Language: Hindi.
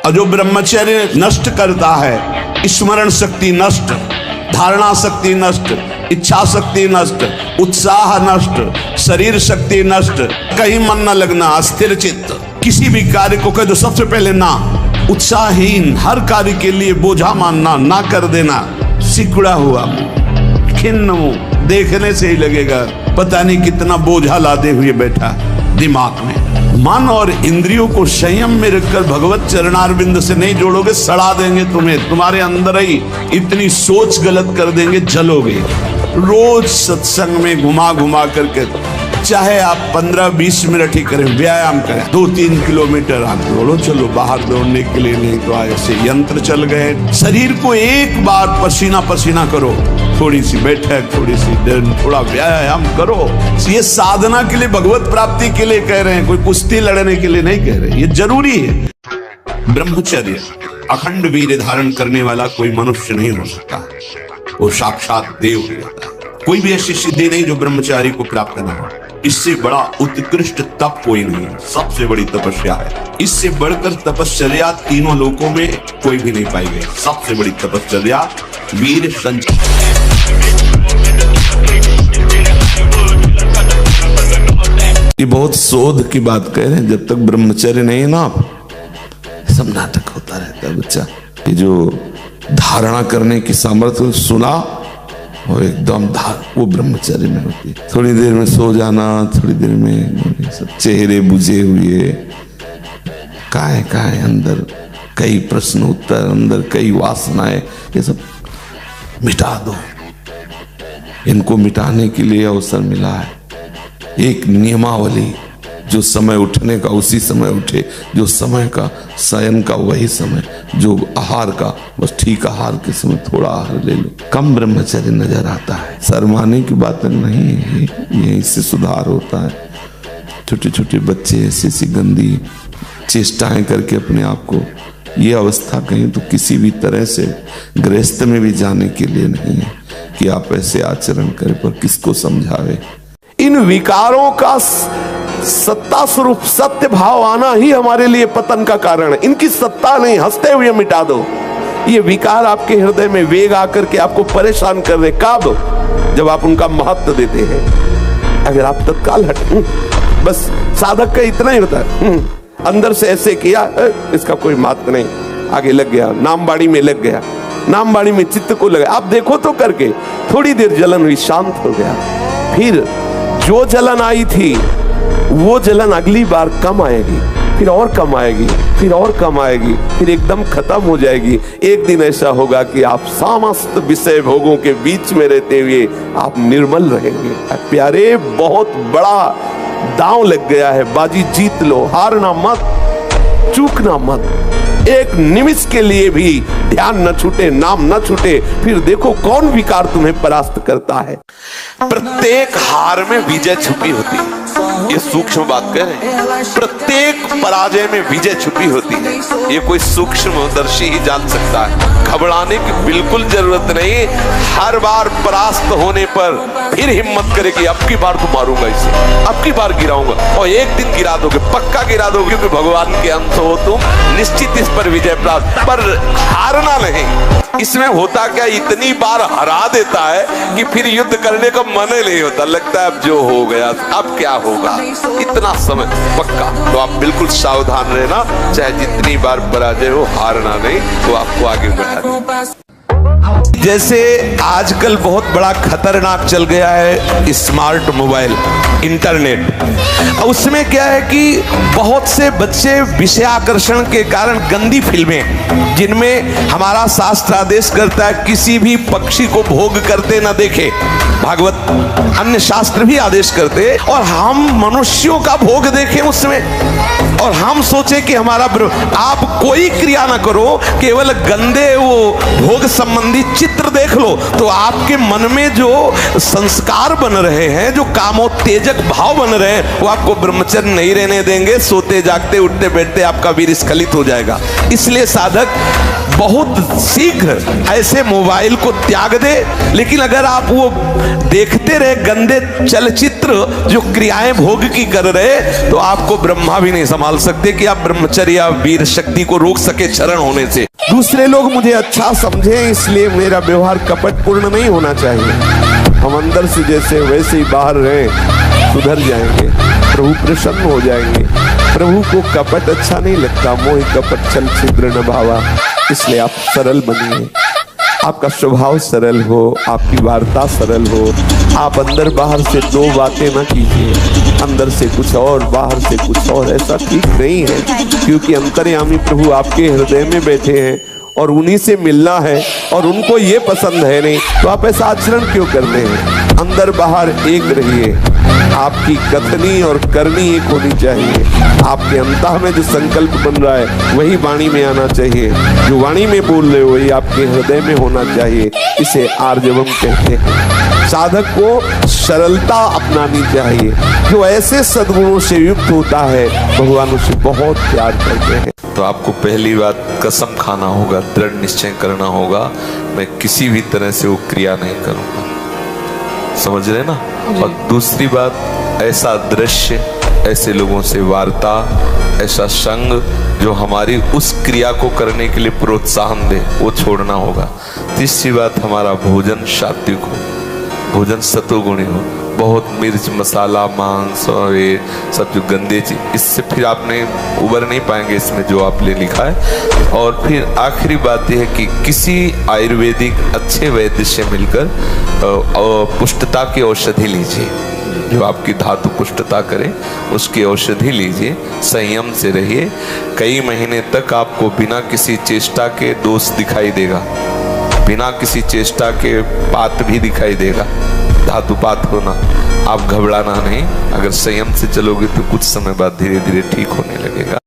और जो ब्रह्मचर्य नष्ट करता है, स्मरण शक्ति नष्ट, धारणा शक्ति नष्ट, इच्छा शक्ति नष्ट, उत्साह नष्ट, शरीर शक्ति नष्ट, कहीं मन न लगना, अस्थिर चित्त, किसी भी कार्य को कह दो सबसे पहले ना, उत्साहहीन, हर कार्य के लिए बोझा मानना, ना कर देना, सिकुड़ा हुआ, खिन्न मुंह, देखने से ही लगेगा पता नहीं कितना बोझा लादे हुए बैठा दिमाग में। मन और इंद्रियों को संयम में रखकर भगवत चरणारविंद से नहीं जोड़ोगे, सड़ा देंगे तुम्हें, तुम्हारे अंदर ही इतनी सोच गलत कर देंगे, जलोगे। रोज सत्संग में घुमा घुमा करके, चाहे आप 15-20 मिनट ही करें, व्यायाम करें, 2-3 किलोमीटर आप दौड़ो, चलो बाहर दौड़ने के लिए, नहीं तो ऐसे यंत्र चल गए। शरीर को एक बार पसीना पसीना करो, थोड़ी सी बैठक, थोड़ी सी देर, थोड़ा व्यायाम करो। ये साधना के लिए, भगवत प्राप्ति के लिए कह रहे हैं, कोई कुश्ती लड़ने के लिए नहीं कह रहे, ये जरूरी है। ब्रह्मचर्य अखंड वीर्य धारण करने वाला कोई मनुष्य नहीं हो सकता, वो साक्षात देव हो जाता है। कोई भी ऐसी सिद्धि नहीं जो ब्रह्मचारी को प्राप्त न हो। इससे बड़ा उत्कृष्ट तप कोई नहीं है, सबसे बड़ी तपस्या है। इससे बढ़कर तपश्चर्या तीनों लोकों में कोई भी नहीं पाई गई। सबसे बड़ी तपश्चर्या वीर संचय। ये बहुत शोध की बात कह रहे हैं, जब तक ब्रह्मचर्य नहीं है ना, सब नाटक होता रहता है बच्चा। ये जो धारणा करने की सामर्थ्य सुना और एकदम वो ब्रह्मचर्य में होती है। थोड़ी देर में सो जाना, थोड़ी देर में सब चेहरे बुझे हुए, काहे अंदर कई प्रश्न उत्तर, अंदर कई वासनाएं, ये सब मिटा दो। इनको मिटाने के लिए अवसर मिला है। एक नियमावली, जो समय उठने का उसी समय उठे, जो समय का शयन का वही समय, जो आहार का बस ठीक आहार के समय थोड़ा आहार ले लो। कम ब्रह्मचर्य नजर आता है। शर्माने की बात नहीं है, ये इससे सुधार होता है। छोटे छोटे बच्चे ऐसी गंदी चेष्टाएं करके अपने आप को, ये अवस्था कहीं तो किसी भी तरह से गृहस्थ में भी जाने के लिए नहीं है कि आप ऐसे आचरण करें, पर किसको समझावे। इन विकारों का सत्ता स्वरूप सत्य भाव आना ही हमारे लिए पतन का कारण है। इनकी सत्ता नहीं, हंसते हुए मिटा दो। ये विकार आपके हृदय में वेग आकर के आपको परेशान कर रहे, कब? जब आप उनका महत्व देते हैं। अगर आप तत्काल हट, बस साधक का इतना ही होता है, अंदर से ऐसे किया, इसका कोई महत्व नहीं, आगे लग गया, नामबाड़ी में लग गया, नामबाड़ी में चित्त को लगा। आप देखो तो करके, थोड़ी देर जलन हुई, शांत हो गया, फिर जो जलन आई थी वो जलन अगली बार कम आएगी, फिर और कम आएगी, फिर और कम आएगी, फिर एकदम खत्म हो जाएगी। एक दिन ऐसा होगा कि आप समस्त विषय भोगों के बीच में रहते हुए आप निर्मल रहेंगे। प्यारे, बहुत बड़ा दांव लग गया है, बाजी जीत लो, हारना मत, चूकना मत। एक निमिष के लिए भी ध्यान न छूटे, नाम न छूटे, फिर देखो कौन विकार तुम्हें परास्त करता है। प्रत्येक हार में विजय छुपी होती है, ये सूक्ष्म बात कह रहे हैं। प्रत्येक पराजय में विजय छुपी होती है, ये कोई सूक्ष्मदर्शी ही जान सकता है। घबराने की बिल्कुल जरूरत नहीं। हर बार परास्त होने पर फिर हिम्मत करे कि अब की बार तो मारूंगा इसे, अब की बार गिराऊंगा, और एक दिन गिरा दोगे, पक्का गिरा दोगे, क्योंकि भगवान के अंश हो तुम, निश्चित इस पर विजय प्राप्त। पर हारना नहीं। इसमें होता क्या, इतनी बार हरा देता है कि फिर युद्ध करने का मन ही नहीं होता, लगता है अब जो हो गया, अब क्या होगा, इतना समय पक्का। तो आप बिल्कुल सावधान रहना, चाहे जितनी बार पराजय हो, हारना नहीं, तो आपको आगे बढ़ाना। जैसे आजकल बहुत बड़ा खतरनाक चल गया है स्मार्ट मोबाइल, इंटरनेट। उसमें क्या है कि बहुत से बच्चे विषयाकर्षण के कारण गंदी फिल्में, जिनमें हमारा शास्त्र आदेश करता है किसी भी पक्षी को भोग करते न देखे, भागवत अन्य शास्त्र भी आदेश करते, और हम मनुष्यों का भोग देखें उसमें, और हम सोचे कि हमारा आप कोई क्रिया ना करो, केवल गंदे वो भोग संबंधी चित्र देख लो, तो आपके मन में जो संस्कार बन रहे हैं, जो कामोत्तेजक भाव बन रहे हैं, वो आपको ब्रह्मचर्य नहीं रहने देंगे। सोते जागते उठते बैठते आपका वीर स्खलित हो जाएगा। इसलिए साधक बहुत शीघ्र ऐसे मोबाइल को त्याग दे। लेकिन अगर आप वो देखते रहे गंदे चलचित्र जो क्रियाएं भोग की कर रहे, तो आपको ब्रह्मा भी नहीं संभाल सकते कि आप ब्रह्मचर्य वीर शक्ति को रोक सके चरण होने से। दूसरे लोग मुझे अच्छा समझे इसलिए मेरा व्यवहार कपटपूर्ण नहीं होना चाहिए। हम अंदर से जैसे वैसे ही बाहर रहे, सुधर जाएंगे, प्रभु प्रसन्न हो जाएंगे। प्रभु को कपट अच्छा नहीं लगता, मोहि कपट छल छिद्र न भावा। इसलिए आप सरल बनिए, आपका स्वभाव सरल हो, आपकी वार्ता सरल हो। आप अंदर बाहर से दो बातें ना कीजिए, अंदर से कुछ और बाहर से कुछ और, ऐसा ठीक नहीं है। क्योंकि अंतर्यामी प्रभु आपके हृदय में बैठे हैं और उन्हीं से मिलना है और उनको ये पसंद है नहीं, तो आप ऐसा आचरण क्यों करते हैं? अंदर बाहर एक रहिए, आपकी कथनी और करनी एक होनी चाहिए। आपके अंतः में जो संकल्प बन रहा है वही वाणी में आना चाहिए, जो वाणी में बोल रहे हो वही आपके हृदय में होना चाहिए। इसे आर्जवम कहते हैं। साधक को सरलता अपनानी चाहिए। जो ऐसे सद्गुणों से युक्त होता है भगवान उसे बहुत प्यार करते हैं। तो आपको पहली बात कसम खाना होगा, दृढ़ निश्चय करना होगा, मैं किसी भी तरह से वो क्रिया नहीं करूंगा। समझ रहे ना? और दूसरी बात, ऐसा दृश्य, ऐसे लोगों से वार्ता, ऐसा संग जो हमारी उस क्रिया को करने के लिए प्रोत्साहन दे, वो छोड़ना होगा। तीसरी बात, हमारा भोजन सात्विक हो, भोजन सत्वगुणी हो। बहुत मिर्च मसाला मांस और ये सब जो गंदे चीज, इससे फिर आपने उबर नहीं पाएंगे इसमें जो आपने लिखा है। और फिर आखिरी बात यह है कि किसी आयुर्वेदिक अच्छे वैद्य से मिलकर पुष्टता की औषधि लीजिए, जो आपकी धातु पुष्टता करे उसकी औषधि लीजिए। संयम से रहिए। कई महीने तक आपको बिना किसी चेष्टा के दोष दिखाई देगा, बिना किसी चेष्टा के पात भी दिखाई देगा, धातुपात होना। आप घबराना नहीं, अगर संयम से चलोगे तो कुछ समय बाद धीरे धीरे ठीक होने लगेगा।